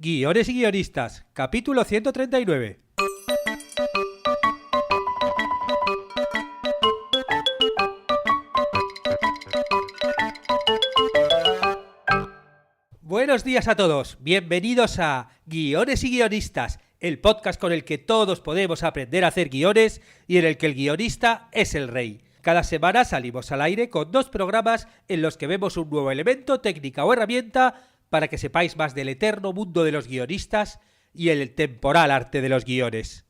Guiones y guionistas, capítulo 139. Buenos días a todos, bienvenidos a Guiones y guionistas, el podcast con el que todos podemos aprender a hacer guiones y en el que el guionista es el rey. Cada semana salimos al aire con 2 programas en los que vemos un nuevo elemento, técnica o herramienta para que sepáis más del eterno mundo de los guionistas y el temporal arte de los guiones.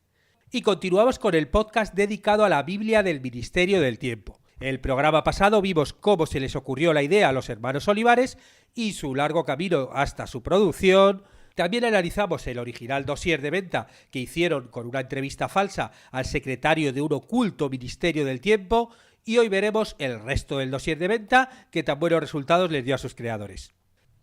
Y continuamos con el podcast dedicado a la Biblia del Ministerio del Tiempo. El programa pasado vimos cómo se les ocurrió la idea a los hermanos Olivares y su largo camino hasta su producción. También analizamos el original dossier de venta que hicieron con una entrevista falsa al secretario de un oculto Ministerio del Tiempo y hoy veremos el resto del dossier de venta que tan buenos resultados les dio a sus creadores.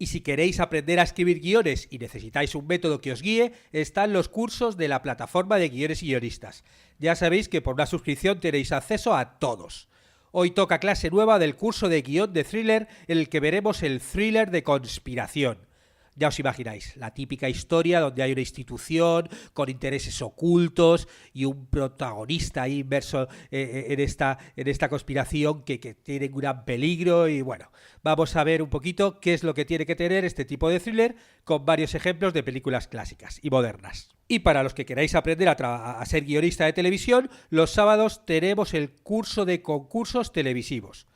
Y si queréis aprender a escribir guiones y necesitáis un método que os guíe, están los cursos de la plataforma de Guiones y Guionistas. Ya sabéis que por una suscripción tenéis acceso a todos. Hoy toca clase nueva del curso de guión de thriller en el que veremos el thriller de conspiración. Ya os imagináis, la típica historia donde hay una institución con intereses ocultos y un protagonista ahí inmerso en esta conspiración que tiene un gran peligro y bueno, vamos a ver un poquito qué es lo que tiene que tener este tipo de thriller con varios ejemplos de películas clásicas y modernas. Y para los que queráis aprender a ser guionista de televisión, los sábados tenemos el curso de concursos televisivos.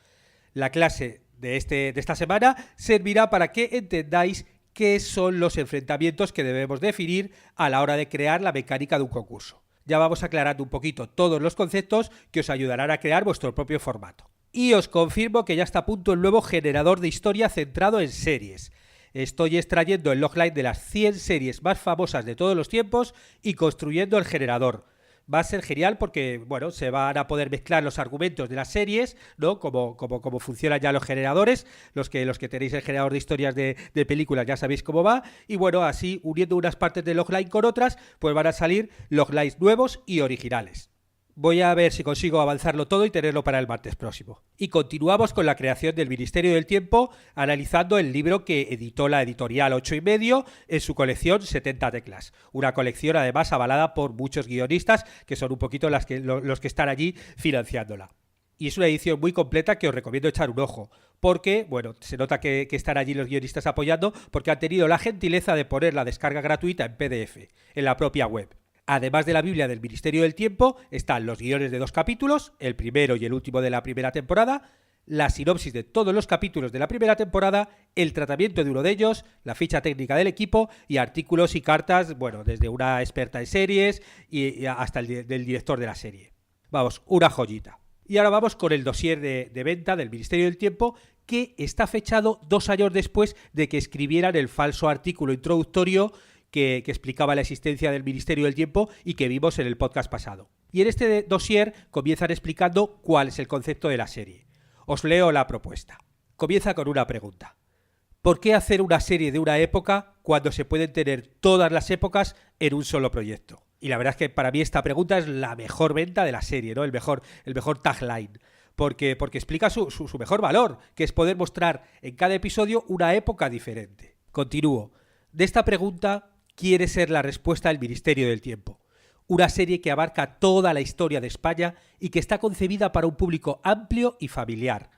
La clase de esta semana servirá para que entendáis qué son los enfrentamientos que debemos definir a la hora de crear la mecánica de un concurso. Ya vamos aclarando un poquito todos los conceptos que os ayudarán a crear vuestro propio formato. Y os confirmo que ya está a punto el nuevo generador de historia centrado en series. Estoy extrayendo el logline de las 100 series más famosas de todos los tiempos y construyendo el generador. Va a ser genial porque, bueno, se van a poder mezclar los argumentos de las series, ¿no? Como funcionan ya los generadores, los que tenéis el generador de historias de películas ya sabéis cómo va, y bueno, así uniendo unas partes del logline con otras, pues van a salir loglines nuevos y originales. Voy a ver si consigo avanzarlo todo y tenerlo para el martes próximo. Y continuamos con la creación del Ministerio del Tiempo, analizando el libro que editó la editorial 8 y medio en su colección 70 teclas. Una colección además avalada por muchos guionistas, que son un poquito los que están allí financiándola. Y es una edición muy completa que os recomiendo echar un ojo, porque, bueno, se nota que están allí los guionistas apoyando, porque han tenido la gentileza de poner la descarga gratuita en PDF, en la propia web. Además de la Biblia del Ministerio del Tiempo, están los guiones de 2 capítulos, el primero y el último de la primera temporada, la sinopsis de todos los capítulos de la primera temporada, el tratamiento de uno de ellos, la ficha técnica del equipo y artículos y cartas, bueno, desde una experta en series y hasta el del director de la serie. Vamos, una joyita. Y ahora vamos con el dossier de venta del Ministerio del Tiempo, que está fechado 2 años después de que escribieran el falso artículo introductorio que explicaba la existencia del Ministerio del Tiempo y que vimos en el podcast pasado. Y en este dossier comienzan explicando cuál es el concepto de la serie. Os leo la propuesta. Comienza con una pregunta. ¿Por qué hacer una serie de una época cuando se pueden tener todas las épocas en un solo proyecto? Y la verdad es que para mí esta pregunta es la mejor venta de la serie, ¿no? El mejor tagline. Porque explica su mejor valor, que es poder mostrar en cada episodio una época diferente. Continúo. De esta pregunta quiere ser la respuesta del Ministerio del Tiempo. Una serie que abarca toda la historia de España y que está concebida para un público amplio y familiar.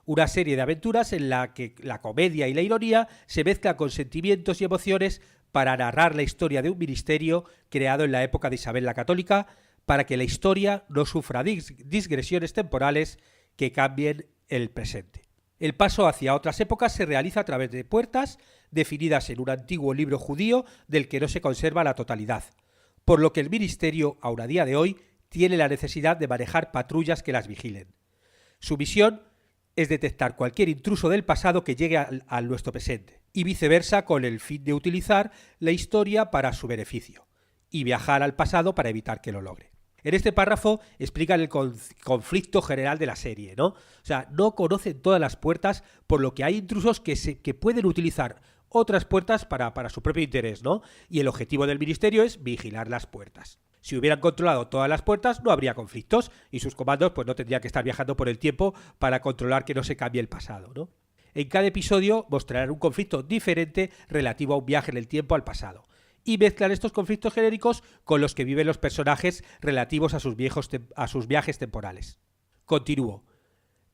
Una serie de aventuras en la que la comedia y la ironía se mezclan con sentimientos y emociones para narrar la historia de un ministerio creado en la época de Isabel la Católica, para que la historia no sufra digresiones temporales que cambien el presente. El paso hacia otras épocas se realiza a través de puertas definidas en un antiguo libro judío del que no se conserva la totalidad, por lo que el ministerio, aún a día de hoy, tiene la necesidad de manejar patrullas que las vigilen. Su misión es detectar cualquier intruso del pasado que llegue a nuestro presente, y viceversa con el fin de utilizar la historia para su beneficio, y viajar al pasado para evitar que lo logre. En este párrafo explican el conflicto general de la serie, ¿no? O sea, no conocen todas las puertas, por lo que hay intrusos que pueden utilizar otras puertas para su propio interés, ¿no? Y el objetivo del ministerio es vigilar las puertas. Si hubieran controlado todas las puertas, no habría conflictos y sus comandos pues no tendrían que estar viajando por el tiempo para controlar que no se cambie el pasado, ¿no? En cada episodio mostrarán un conflicto diferente relativo a un viaje en el tiempo al pasado, y mezclan estos conflictos genéricos con los que viven los personajes relativos a sus viajes temporales. Continúo.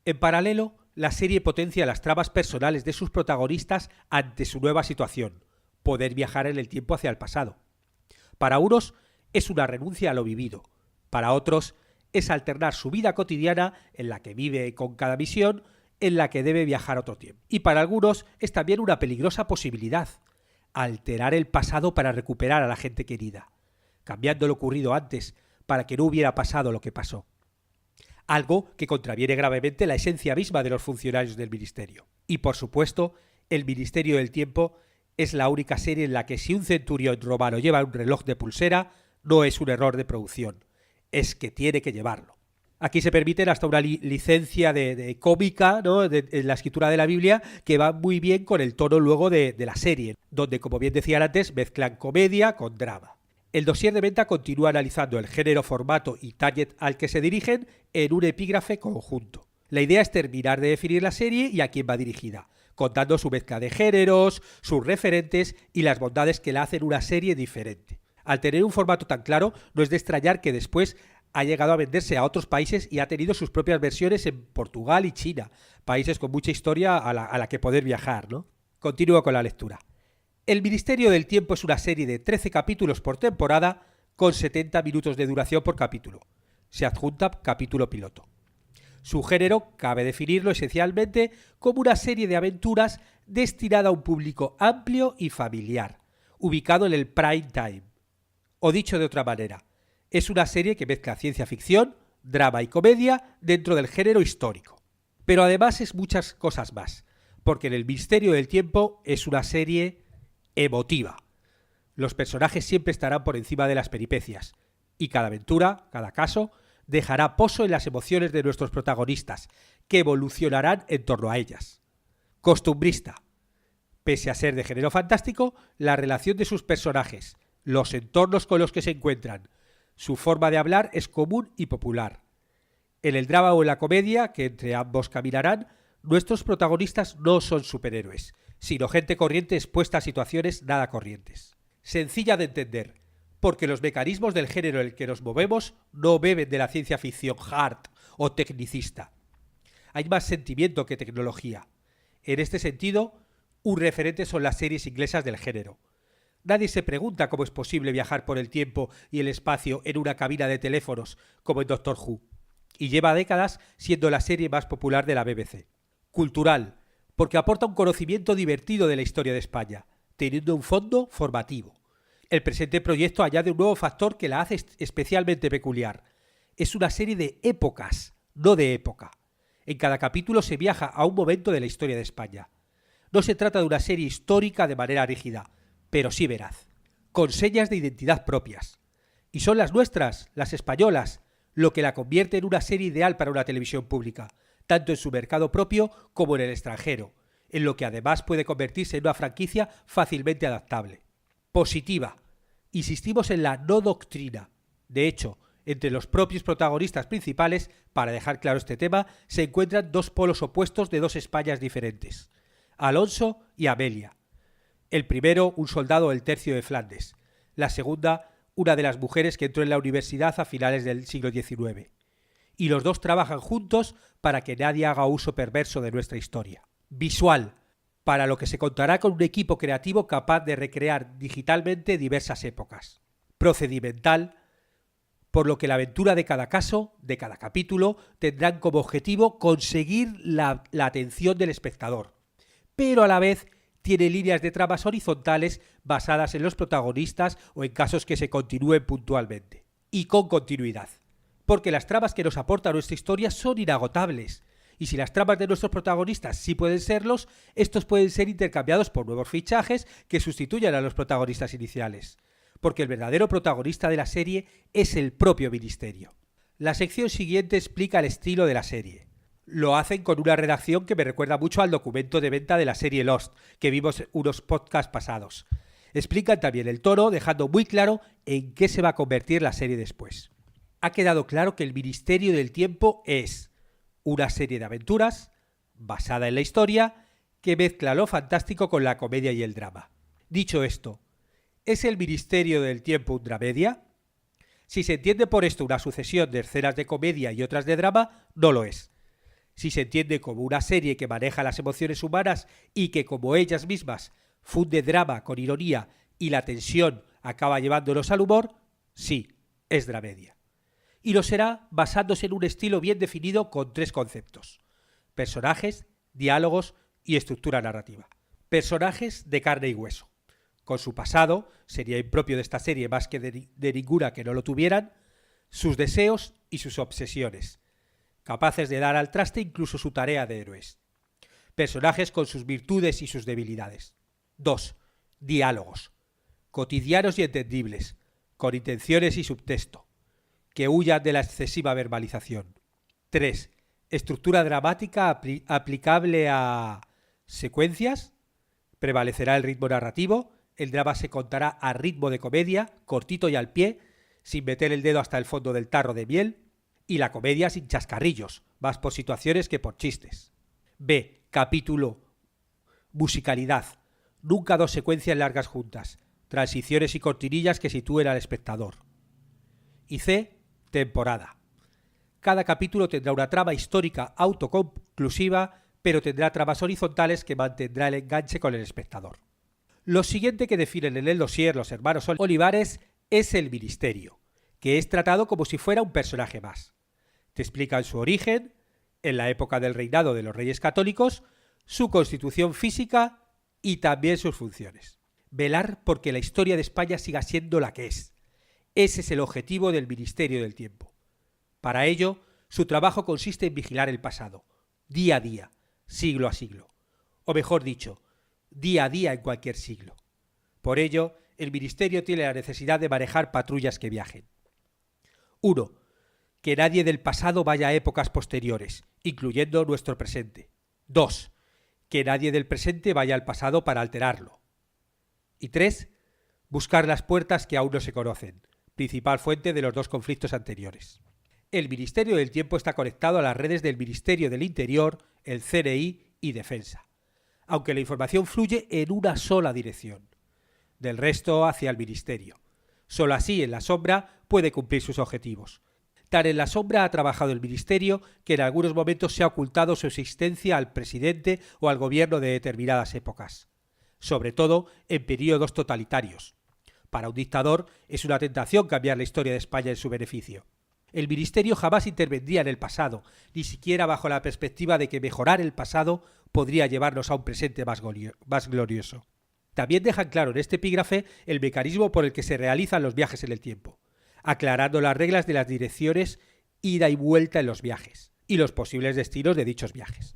En paralelo, la serie potencia las tramas personales de sus protagonistas ante su nueva situación, poder viajar en el tiempo hacia el pasado. Para unos es una renuncia a lo vivido, para otros es alternar su vida cotidiana en la que vive con cada misión, en la que debe viajar a otro tiempo. Y para algunos es también una peligrosa posibilidad, alterar el pasado para recuperar a la gente querida, cambiando lo ocurrido antes para que no hubiera pasado lo que pasó. Algo que contraviene gravemente la esencia misma de los funcionarios del Ministerio. Y por supuesto, el Ministerio del Tiempo es la única serie en la que si un centurión romano lleva un reloj de pulsera, no es un error de producción, es que tiene que llevarlo. Aquí se permiten hasta una licencia de cómica, ¿no?, en la escritura de la Biblia, que va muy bien con el tono luego de la serie, donde, como bien decían antes, mezclan comedia con drama. El dossier de venta continúa analizando el género, formato y target al que se dirigen en un epígrafe conjunto. La idea es terminar de definir la serie y a quién va dirigida, contando su mezcla de géneros, sus referentes y las bondades que la hacen una serie diferente. Al tener un formato tan claro, no es de extrañar que después ha llegado a venderse a otros países y ha tenido sus propias versiones en Portugal y China, países con mucha historia a la que poder viajar, ¿no? Continúo con la lectura. El Ministerio del Tiempo es una serie de 13 capítulos por temporada con 70 minutos de duración por capítulo. Se adjunta capítulo piloto. Su género cabe definirlo esencialmente como una serie de aventuras destinada a un público amplio y familiar, ubicado en el prime time. O dicho de otra manera, es una serie que mezcla ciencia ficción, drama y comedia dentro del género histórico. Pero además es muchas cosas más, porque en el Ministerio del Tiempo es una serie emotiva. Los personajes siempre estarán por encima de las peripecias, y cada aventura, cada caso, dejará pozo en las emociones de nuestros protagonistas, que evolucionarán en torno a ellas. Costumbrista. Pese a ser de género fantástico, la relación de sus personajes, los entornos con los que se encuentran, su forma de hablar es común y popular. En el drama o en la comedia, que entre ambos caminarán, nuestros protagonistas no son superhéroes, sino gente corriente expuesta a situaciones nada corrientes. Sencilla de entender, porque los mecanismos del género en el que nos movemos no beben de la ciencia ficción hard o tecnicista. Hay más sentimiento que tecnología. En este sentido, un referente son las series inglesas del género. Nadie se pregunta cómo es posible viajar por el tiempo y el espacio en una cabina de teléfonos, como en Doctor Who, y lleva décadas siendo la serie más popular de la BBC. Cultural, porque aporta un conocimiento divertido de la historia de España, teniendo un fondo formativo. El presente proyecto añade un nuevo factor que la hace especialmente peculiar. Es una serie de épocas, no de época. En cada capítulo se viaja a un momento de la historia de España. No se trata de una serie histórica de manera rígida, pero sí veraz, con señas de identidad propias. Y son las nuestras, las españolas, lo que la convierte en una serie ideal para una televisión pública, tanto en su mercado propio como en el extranjero, en lo que además puede convertirse en una franquicia fácilmente adaptable. Positiva. Insistimos en la no doctrina. De hecho, entre los propios protagonistas principales, para dejar claro este tema, se encuentran dos polos opuestos de dos Españas diferentes: Alonso y Amelia. El primero, un soldado del tercio de Flandes. La segunda, una de las mujeres que entró en la universidad a finales del siglo XIX. Y los dos trabajan juntos para que nadie haga uso perverso de nuestra historia. Visual, para lo que se contará con un equipo creativo capaz de recrear digitalmente diversas épocas. Procedimental, por lo que la aventura de cada caso, de cada capítulo, tendrán como objetivo conseguir la atención del espectador, pero a la vez tiene líneas de tramas horizontales basadas en los protagonistas o en casos que se continúen puntualmente. Y con continuidad, porque las tramas que nos aporta nuestra historia son inagotables, y si las tramas de nuestros protagonistas sí pueden serlos, estos pueden ser intercambiados por nuevos fichajes que sustituyan a los protagonistas iniciales, porque el verdadero protagonista de la serie es el propio Ministerio. La sección siguiente explica el estilo de la serie. Lo hacen con una redacción que me recuerda mucho al documento de venta de la serie Lost, que vimos en unos podcasts pasados. Explican también el tono, dejando muy claro en qué se va a convertir la serie después. Ha quedado claro que el Ministerio del Tiempo es una serie de aventuras basada en la historia que mezcla lo fantástico con la comedia y el drama. Dicho esto, ¿es el Ministerio del Tiempo un dramedia? Si se entiende por esto una sucesión de escenas de comedia y otras de drama, no lo es. Si se entiende como una serie que maneja las emociones humanas y que, como ellas mismas, funde drama con ironía y la tensión acaba llevándonos al humor, sí, es dramedia. Y lo será basándose en un estilo bien definido con 3 conceptos: personajes, diálogos y estructura narrativa. Personajes de carne y hueso. Con su pasado, sería impropio de esta serie más que de ninguna que no lo tuvieran, sus deseos y sus obsesiones, capaces de dar al traste incluso su tarea de héroes. Personajes con sus virtudes y sus debilidades. 2. Diálogos. Cotidianos y entendibles, con intenciones y subtexto, que huyan de la excesiva verbalización. 3. Estructura dramática aplicable a secuencias. Prevalecerá el ritmo narrativo, el drama se contará a ritmo de comedia, cortito y al pie, sin meter el dedo hasta el fondo del tarro de miel, y la comedia sin chascarrillos, más por situaciones que por chistes. B. Capítulo. Musicalidad. Nunca 2 secuencias largas juntas, transiciones y cortinillas que sitúen al espectador. Y C. Temporada. Cada capítulo tendrá una trama histórica autoconclusiva, pero tendrá tramas horizontales que mantendrá el enganche con el espectador. Lo siguiente que definen en el dossier los hermanos Olivares es el ministerio, que es tratado como si fuera un personaje más. Te explican su origen, en la época del reinado de los reyes católicos, su constitución física y también sus funciones. Velar porque la historia de España siga siendo la que es. Ese es el objetivo del Ministerio del Tiempo. Para ello, su trabajo consiste en vigilar el pasado, día a día, siglo a siglo. O mejor dicho, día a día en cualquier siglo. Por ello, el Ministerio tiene la necesidad de manejar patrullas que viajen. 1. Que nadie del pasado vaya a épocas posteriores, incluyendo nuestro presente. 2. Que nadie del presente vaya al pasado para alterarlo. Y 3. Buscar las puertas que aún no se conocen, principal fuente de los 2 conflictos anteriores. El Ministerio del Tiempo está conectado a las redes del Ministerio del Interior, el CNI y Defensa, aunque la información fluye en una sola dirección, del resto hacia el Ministerio. Solo así, en la sombra, puede cumplir sus objetivos. Tan en la sombra ha trabajado el Ministerio que en algunos momentos se ha ocultado su existencia al presidente o al gobierno de determinadas épocas, sobre todo en períodos totalitarios. Para un dictador es una tentación cambiar la historia de España en su beneficio. El Ministerio jamás intervendría en el pasado, ni siquiera bajo la perspectiva de que mejorar el pasado podría llevarnos a un presente más glorioso. También dejan claro en este epígrafe el mecanismo por el que se realizan los viajes en el tiempo, aclarando las reglas de las direcciones ida y vuelta en los viajes, y los posibles destinos de dichos viajes.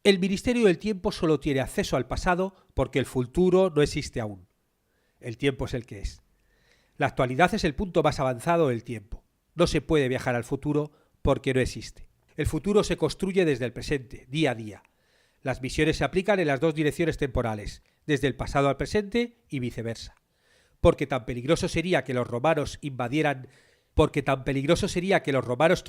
El Ministerio del Tiempo solo tiene acceso al pasado porque el futuro no existe aún. El tiempo es el que es. La actualidad es el punto más avanzado del tiempo. No se puede viajar al futuro porque no existe. El futuro se construye desde el presente, día a día. Las visiones se aplican en las 2 direcciones temporales, desde el pasado al presente y viceversa. Porque tan peligroso sería que los romanos que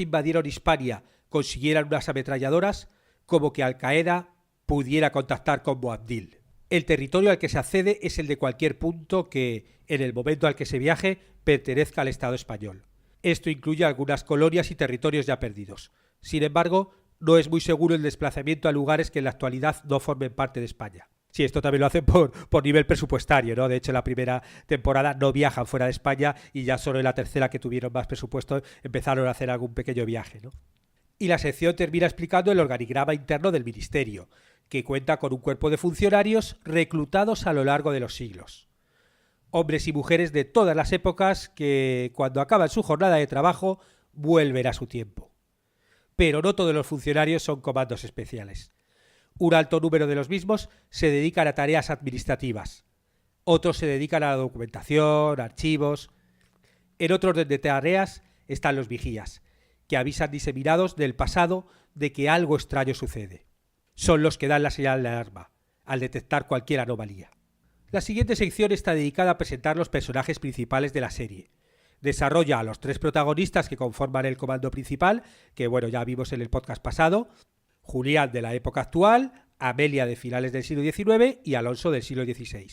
invadieron Hispania consiguieran unas ametralladoras como que Al-Qaeda pudiera contactar con Boabdil. El territorio al que se accede es el de cualquier punto que, en el momento al que se viaje, pertenezca al Estado español. Esto incluye algunas colonias y territorios ya perdidos. Sin embargo, no es muy seguro el desplazamiento a lugares que en la actualidad no formen parte de España. Sí, esto también lo hacen por nivel presupuestario, ¿no? De hecho, en la primera temporada no viajan fuera de España y ya solo en la tercera, que tuvieron más presupuesto, empezaron a hacer algún pequeño viaje, ¿no? Y la sección termina explicando el organigrama interno del Ministerio, que cuenta con un cuerpo de funcionarios reclutados a lo largo de los siglos. Hombres y mujeres de todas las épocas que, cuando acaban su jornada de trabajo, vuelven a su tiempo. Pero no todos los funcionarios son comandos especiales. Un alto número de los mismos se dedican a tareas administrativas. Otros se dedican a la documentación, archivos. En otro orden de tareas están los vigías, que avisan diseminados del pasado de que algo extraño sucede. Son los que dan la señal de alarma, al detectar cualquier anomalía. La siguiente sección está dedicada a presentar los personajes principales de la serie. Desarrolla a los 3 protagonistas que conforman el comando principal, que bueno, ya vimos en el podcast pasado: Julián de la época actual, Amelia de finales del siglo XIX y Alonso del siglo XVI.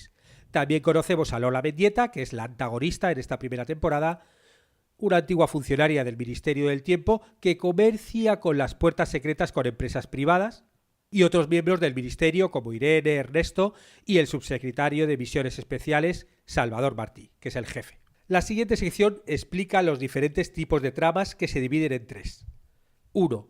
También conocemos a Lola Mendieta, que es la antagonista en esta primera temporada, una antigua funcionaria del Ministerio del Tiempo que comercia con las puertas secretas con empresas privadas, y otros miembros del Ministerio como Irene, Ernesto y el subsecretario de Misiones Especiales, Salvador Martí, que es el jefe. La siguiente sección explica los diferentes tipos de tramas que se dividen en 3. 1.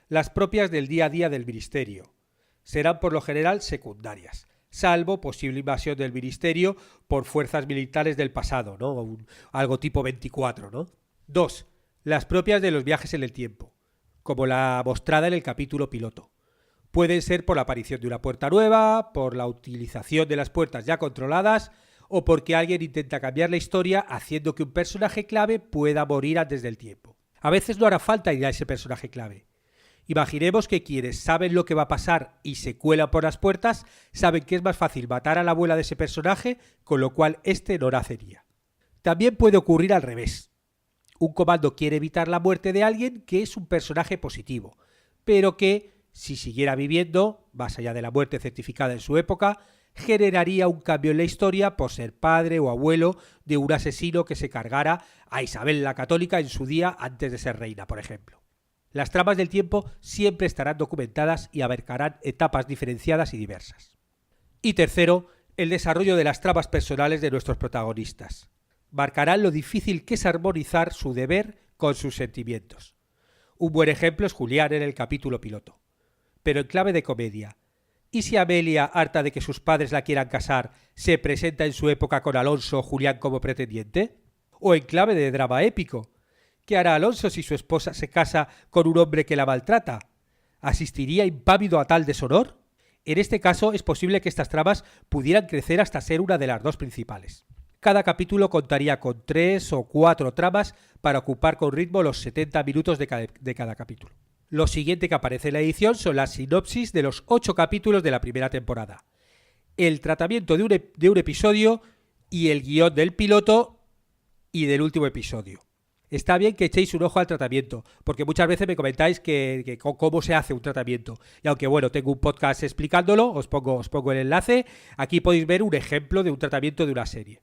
Las propias del día a día del Ministerio. Serán por lo general secundarias, salvo posible invasión del Ministerio por fuerzas militares del pasado, ¿no? Algo tipo 24, ¿no? 2. Las propias de los viajes en el tiempo, como la mostrada en el capítulo piloto. Pueden ser por la aparición de una puerta nueva, por la utilización de las puertas ya controladas o porque alguien intenta cambiar la historia haciendo que un personaje clave pueda morir antes del tiempo. A veces no hará falta ir a ese personaje clave. Imaginemos que quienes saben lo que va a pasar y se cuelan por las puertas saben que es más fácil matar a la abuela de ese personaje, con lo cual este no nacería. También puede ocurrir al revés. Un comando quiere evitar la muerte de alguien que es un personaje positivo, pero que si siguiera viviendo, más allá de la muerte certificada en su época, generaría un cambio en la historia por ser padre o abuelo de un asesino que se cargara a Isabel la Católica en su día antes de ser reina, por ejemplo. Las tramas del tiempo siempre estarán documentadas y abarcarán etapas diferenciadas y diversas. Y tercero, el desarrollo de las tramas personales de nuestros protagonistas. Marcarán lo difícil que es armonizar su deber con sus sentimientos. Un buen ejemplo es Julián en el capítulo piloto. Pero en clave de comedia. ¿Y si Amelia, harta de que sus padres la quieran casar, se presenta en su época con Alonso o Julián como pretendiente? ¿O en clave de drama épico? ¿Qué hará Alonso si su esposa se casa con un hombre que la maltrata? ¿Asistiría impávido a tal deshonor? En este caso es posible que estas tramas pudieran crecer hasta ser una de las dos principales. Cada capítulo contaría con 3 o 4 tramas para ocupar con ritmo los 70 minutos de cada capítulo. Lo siguiente que aparece en la edición son las sinopsis de los 8 capítulos de la primera temporada, el tratamiento de un episodio y el guión del piloto y del último episodio. Está bien que echéis un ojo al tratamiento, porque muchas veces me comentáis que cómo se hace un tratamiento. Y aunque bueno, tengo un podcast explicándolo, os pongo el enlace, aquí podéis ver un ejemplo de un tratamiento de una serie.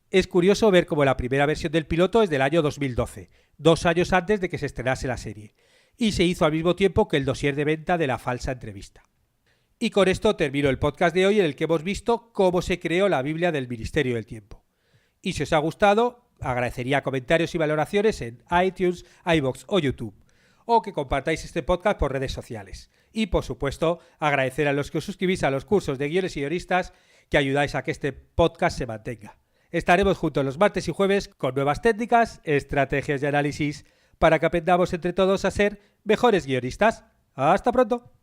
Es curioso ver cómo la primera versión del piloto es del año 2012, 2 años antes de que se estrenase la serie, y se hizo al mismo tiempo que el dossier de venta de La falsa entrevista. Y con esto termino el podcast de hoy en el que hemos visto cómo se creó la Biblia del Ministerio del Tiempo. Y si os ha gustado, agradecería comentarios y valoraciones en iTunes, iVoox o YouTube, o que compartáis este podcast por redes sociales. Y por supuesto, agradecer a los que os suscribís a los cursos de guiones y guionistas que ayudáis a que este podcast se mantenga. Estaremos juntos los martes y jueves con nuevas técnicas, estrategias y análisis para que aprendamos entre todos a ser mejores guionistas. ¡Hasta pronto!